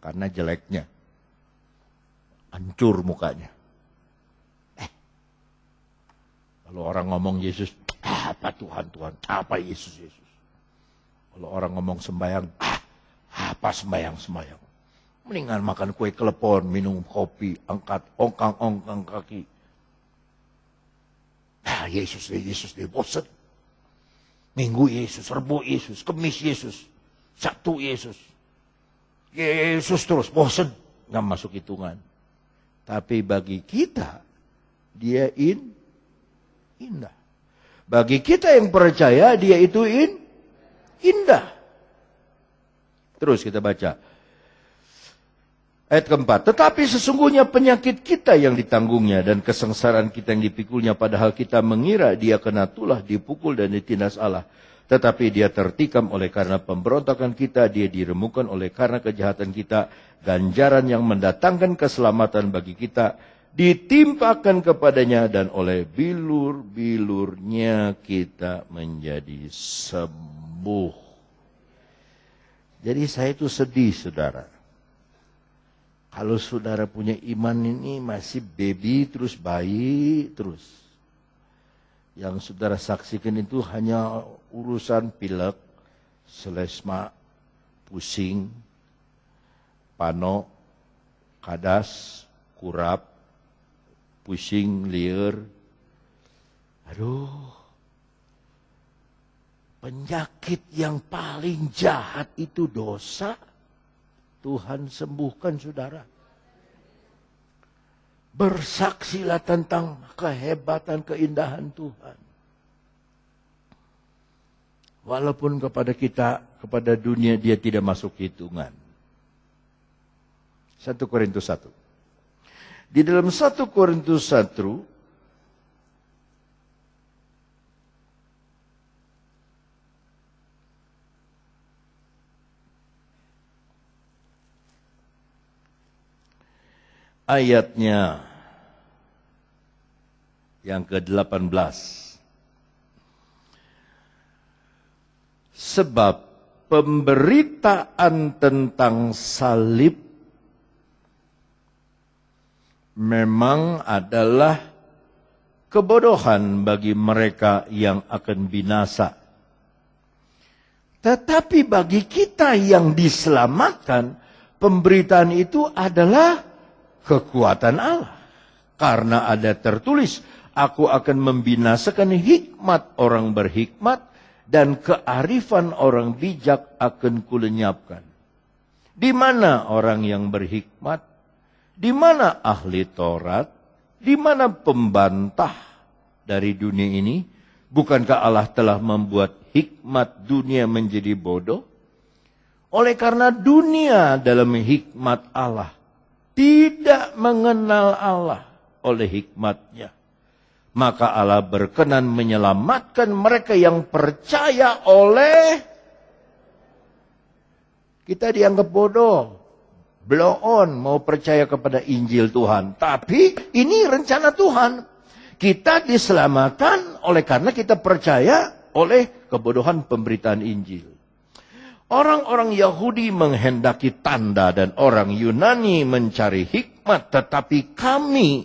karena jeleknya. Hancur mukanya. Kalau orang ngomong Yesus, apa Tuhan, Tuhan, apa Yesus, Yesus. Kalau orang ngomong sembahyang, apa sembahyang. Mendingan makan kue kelepon, minum kopi, angkat ongkang kaki. Yesus deh, bosan. Minggu Yesus, Rebo Yesus, Kemis Yesus, Sabtu Yesus. Yesus terus, bosan. Nggak masuk hitungan. Tapi bagi kita, dia indah. Bagi kita yang percaya, dia itu indah. Terus kita baca. Ayat keempat. Tetapi sesungguhnya penyakit kita yang ditanggungnya dan kesengsaraan kita yang dipikulnya, padahal kita mengira dia kena tulah, dipukul dan ditindas Allah. Tetapi dia tertikam oleh karena pemberontakan kita, dia diremukkan oleh karena kejahatan kita, ganjaran yang mendatangkan keselamatan bagi kita ditimpakan kepadanya, dan oleh bilur-bilurnya kita menjadi sembuh. Jadi saya itu sedih, saudara. Kalau saudara punya iman ini masih baby terus bayi terus. Yang saudara saksikan itu hanya urusan pilek, selesma, pusing, pano, kadas, kurap, pusing, liar. Aduh. Penyakit yang paling jahat itu dosa. Tuhan sembuhkan saudara. Bersaksilah tentang kehebatan, keindahan Tuhan. Walaupun kepada kita, kepada dunia dia tidak masuk hitungan. 1 Korintus 1. Di dalam 1 Korintus 1, ayatnya yang ke-18. Sebab pemberitaan tentang salib memang adalah kebodohan bagi mereka yang akan binasa. Tetapi bagi kita yang diselamatkan, pemberitaan itu adalah kekuatan Allah. Karena ada tertulis, aku akan membinasakan hikmat orang berhikmat, dan kearifan orang bijak akan kulenyapkan. Di mana orang yang berhikmat? Di mana ahli Taurat? Di mana pembantah dari dunia ini? Bukankah Allah telah membuat hikmat dunia menjadi bodoh? Oleh karena dunia dalam hikmat Allah tidak mengenal Allah oleh hikmatnya, maka Allah berkenan menyelamatkan mereka yang percaya oleh kita dianggap bodoh. Blow on, mau percaya kepada Injil Tuhan. Tapi ini rencana Tuhan. Kita diselamatkan oleh karena kita percaya oleh kebodohan pemberitaan Injil. Orang-orang Yahudi menghendaki tanda dan orang Yunani mencari hikmat. Tetapi kami,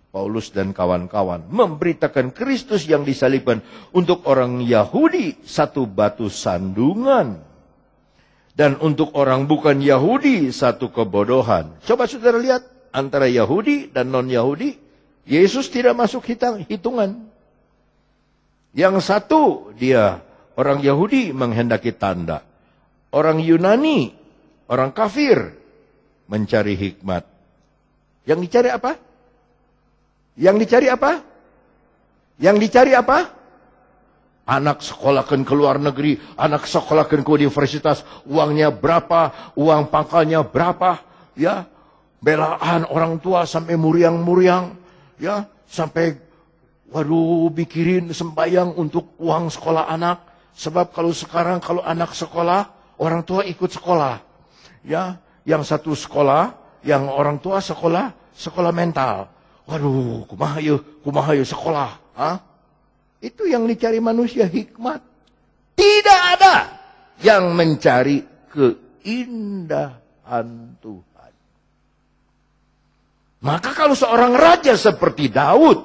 Paulus dan kawan-kawan, memberitakan Kristus yang disalibkan. Untuk orang Yahudi satu batu sandungan, dan untuk orang bukan Yahudi satu kebodohan. Coba saudara lihat, antara Yahudi dan non-Yahudi, Yesus tidak masuk hitungan. Yang satu, dia orang Yahudi menghendaki tanda. Orang Yunani, orang kafir, mencari hikmat. Yang dicari apa? Yang dicari apa? Yang dicari apa? Anak sekolahkan ke luar negeri, anak sekolahkan ke universitas, uangnya berapa, uang pangkalnya berapa, ya, belaan orang tua sampai muriang-muriang, ya, sampai, waduh, mikirin sembahyang untuk uang sekolah anak, sebab kalau sekarang kalau anak sekolah, orang tua ikut sekolah, ya, yang satu sekolah, yang orang tua sekolah mental, waduh, kumaha yuk sekolah, ah? Itu yang dicari manusia, hikmat. Tidak ada yang mencari keindahan. kerajaan Tuhan. Maka kalau seorang raja seperti Daud,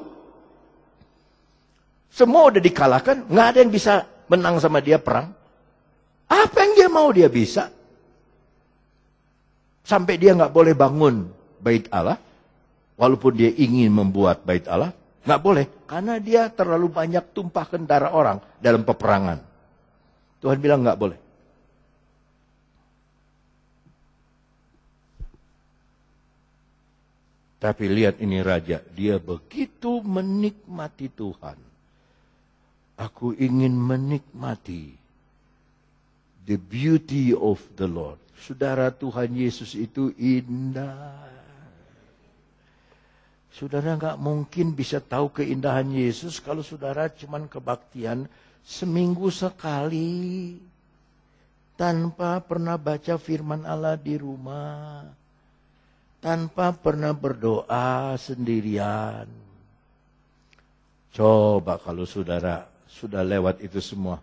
semua udah dikalahkan, nggak ada yang bisa menang sama dia perang. Apa yang dia mau dia bisa. Sampai dia nggak boleh bangun bait Allah, walaupun dia ingin membuat bait Allah, nggak boleh. Karena dia terlalu banyak tumpahkan darah orang dalam peperangan. Tuhan bilang nggak boleh. Tapi lihat ini raja, dia begitu menikmati Tuhan. Aku ingin menikmati the beauty of the Lord. Saudara, Tuhan Yesus itu indah. Saudara nggak mungkin bisa tahu keindahan Yesus kalau saudara cuman kebaktian seminggu sekali. Tanpa pernah baca firman Allah di rumah. Tanpa pernah berdoa sendirian. Coba kalau saudara sudah lewat itu semua.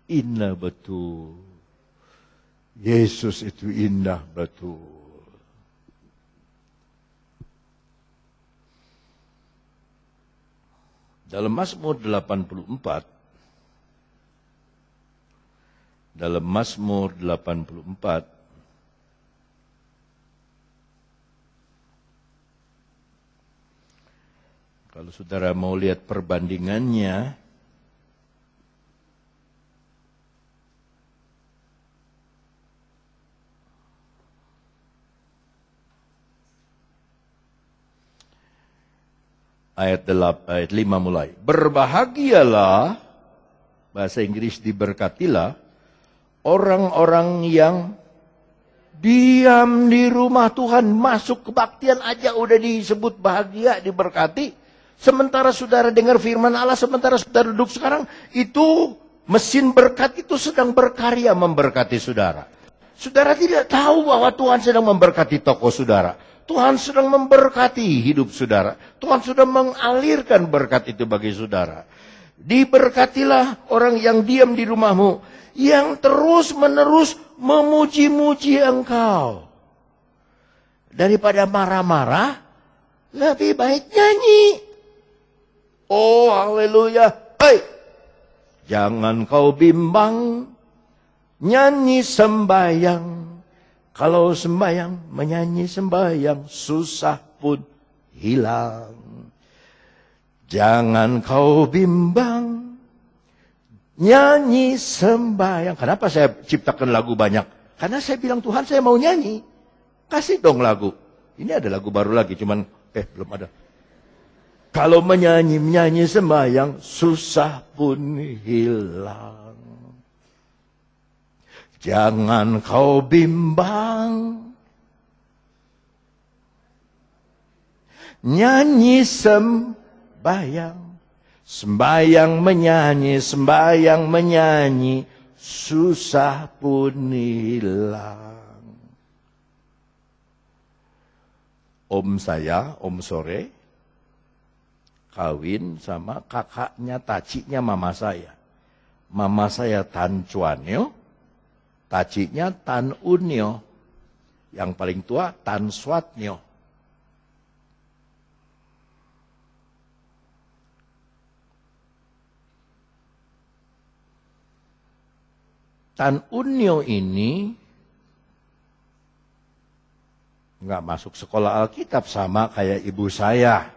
Indah betul. Yesus itu indah betul. Dalam Mazmur 84, kalau saudara mau lihat perbandingannya, ayat 5 mulai. Berbahagialah, bahasa Inggris diberkatilah, orang-orang yang diam di rumah Tuhan. Masuk kebaktian aja udah disebut bahagia, diberkati. Sementara saudara dengar firman Allah, sementara saudara duduk sekarang, itu mesin berkat itu sedang berkarya memberkati saudara. Saudara tidak tahu bahwa Tuhan sedang memberkati toko saudara. Tuhan sedang memberkati hidup saudara. Tuhan sudah mengalirkan berkat itu bagi saudara. Diberkatilah orang yang diam di rumahmu, yang terus-menerus memuji-muji engkau. Daripada marah-marah, lebih baik nyanyi. Oh, haleluya. Hai, jangan kau bimbang, nyanyi sembahyang. Kalau sembahyang, menyanyi sembahyang, susah pun hilang. Jangan kau bimbang, nyanyi sembahyang. Kenapa saya ciptakan lagu banyak? Karena saya bilang, Tuhan saya mau nyanyi. Kasih dong lagu. Ini ada lagu baru lagi, cuman belum ada. Kalau menyanyi sembahyang, susah pun hilang. Jangan kau bimbang, nyanyi sembahyang. Sembahyang menyanyi, susah pun hilang. Om saya, Om Sore, kawin sama kakaknya, tacinya mama saya. Mama saya Tan Chuanyo, tacinya Tan Unyo, yang paling tua Tan Swatnyo. Tan Unyo ini nggak masuk sekolah Alkitab, sama kayak ibu saya.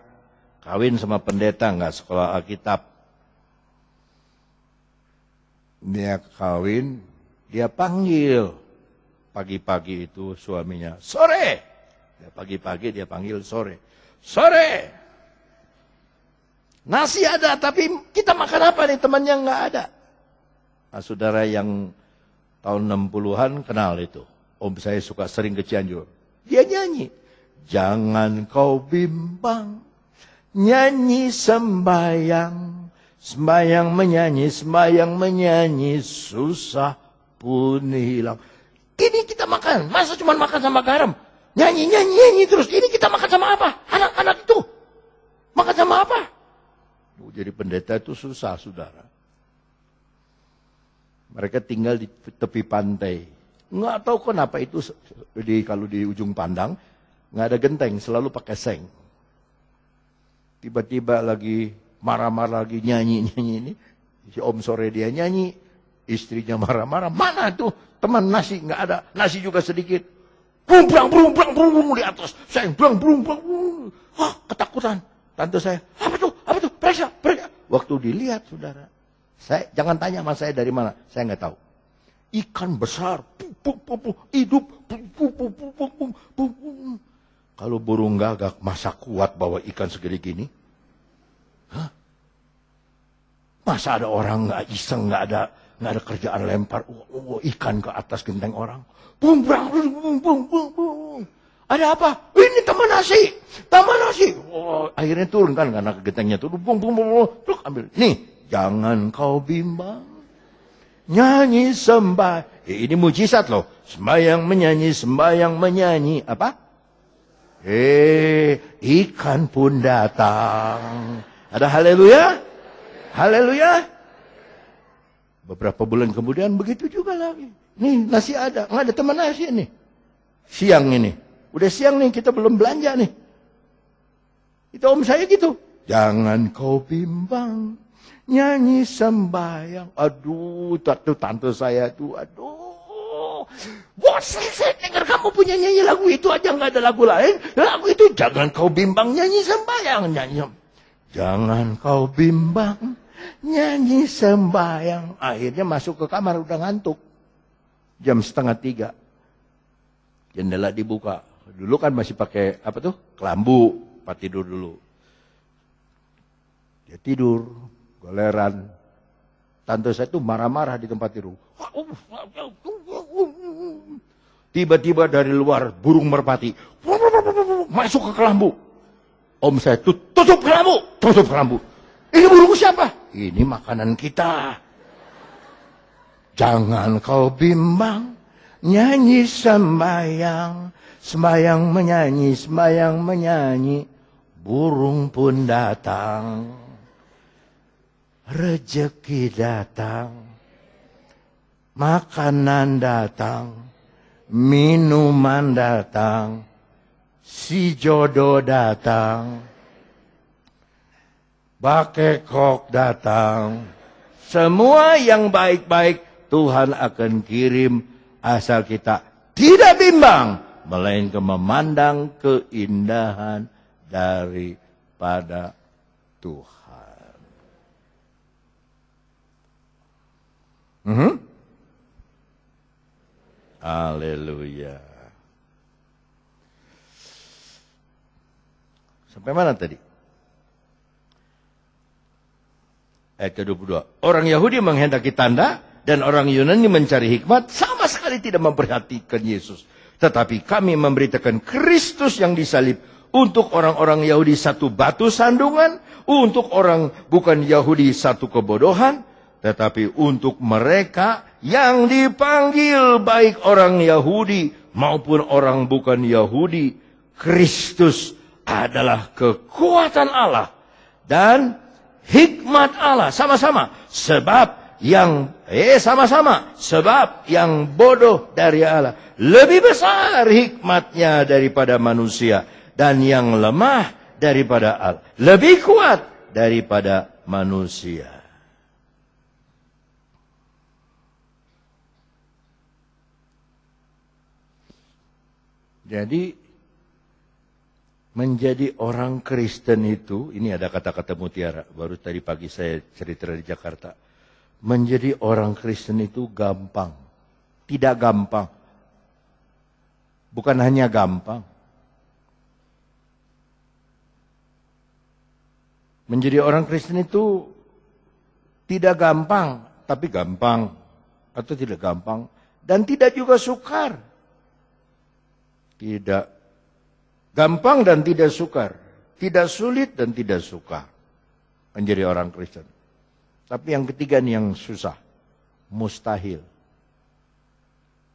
Kawin sama pendeta, nggak sekolah Alkitab. Dia kawin, dia panggil pagi-pagi itu suaminya, sore. Pagi-pagi dia panggil sore. Sore, nasi ada, tapi kita makan apa nih? Temannya nggak ada. Nah, saudara yang tahun 60-an kenal itu. Om saya suka sering ke Cianjur. Dia nyanyi, jangan kau bimbang, nyanyi sembahyang. Sembahyang menyanyi, susah pun hilang. Ini kita makan, masa cuma makan sama garam? Nyanyi terus. Ini kita makan sama apa? Anak-anak itu makan sama apa? Jadi pendeta itu susah, saudara. Mereka tinggal di tepi pantai. Nggak tahu kenapa itu kalau di ujung pandang nggak ada genteng, selalu pakai seng. Tiba-tiba lagi marah-marah lagi nyanyi ini, si Om sore dia nyanyi, istrinya marah-marah, mana tuh teman nasi nggak ada, nasi juga sedikit. Brung di atas, saya brung. Ketakutan. Tante saya, apa tuh, periksa. Waktu dilihat saudara, saya jangan tanya sama saya dari mana, saya nggak tahu. Ikan besar, hidup, Kalau burung gagak masa kuat bawa ikan segede gini? Hah? Masa ada orang nggak iseng, nggak ada kerjaan lempar ikan ke atas genteng orang? Bung. Ada apa? Ini taman nasi. Oh, akhirnya turun kan karena gentengnya turun. Bung. Terus ambil. Nih, jangan kau bimbang. Nyanyi sembah. Ini mujizat loh. Sembayang menyanyi. Apa? Ikan pun datang. Ada haleluya? Haleluya. Beberapa bulan kemudian begitu juga lagi. Nih nasi ada. Nggak ada teman nasi nih. Siang ini. Udah siang nih, kita belum belanja nih. Itu om saya gitu. Jangan kau bimbang, nyanyi sembahyang. Aduh, tante saya tuh, aduh. Bosan saya dengar kamu punya nyanyi lagu itu aja, nggak ada lagu lain. Lagu itu, jangan kau bimbang, nyanyi sembahyang. Jangan kau bimbang, nyanyi sembahyang. Akhirnya masuk ke kamar, udah ngantuk. Jam 2:30. Jendela dibuka. Dulu kan masih pakai kelambu, Pak tidur dulu. Dia tidur, goleran. Tante saya tuh marah-marah di tempat tidur. Tiba-tiba dari luar burung merpati masuk ke kelambu. Om saya tutup kelambu. Ini burung siapa? Ini makanan kita. Jangan kau bimbang, nyanyi sembahyang menyanyi, burung pun datang, rezeki datang, makanan datang, minuman datang, si jodoh datang, bakekok datang, semua yang baik-baik Tuhan akan kirim asal kita tidak bimbang, melainkan memandang keindahan daripada Tuhan. Haleluya. Sampai mana tadi? Ayat ke-22. Orang Yahudi menghendaki tanda dan orang Yunani mencari hikmat, sama sekali tidak memperhatikan Yesus. Tetapi kami memberitakan Kristus yang disalib. Untuk orang-orang Yahudi satu batu sandungan, untuk orang bukan Yahudi satu kebodohan, tetapi untuk mereka yang dipanggil baik orang Yahudi maupun orang bukan Yahudi, Kristus adalah kekuatan Allah dan hikmat Allah. Sama-sama. Sebab yang bodoh dari Allah lebih besar hikmatnya daripada manusia, dan yang lemah daripada Allah lebih kuat daripada manusia. Jadi menjadi orang Kristen itu, ini ada kata-kata mutiara, baru tadi pagi saya cerita di Jakarta. Menjadi orang Kristen itu gampang. Tidak gampang. Bukan hanya gampang. Menjadi orang Kristen itu tidak gampang, tapi gampang. Atau tidak gampang. Dan tidak juga sukar. Tidak gampang dan tidak sukar. Tidak sulit dan tidak sukar. Menjadi orang Kristen. Tapi yang ketiga nih yang susah. Mustahil.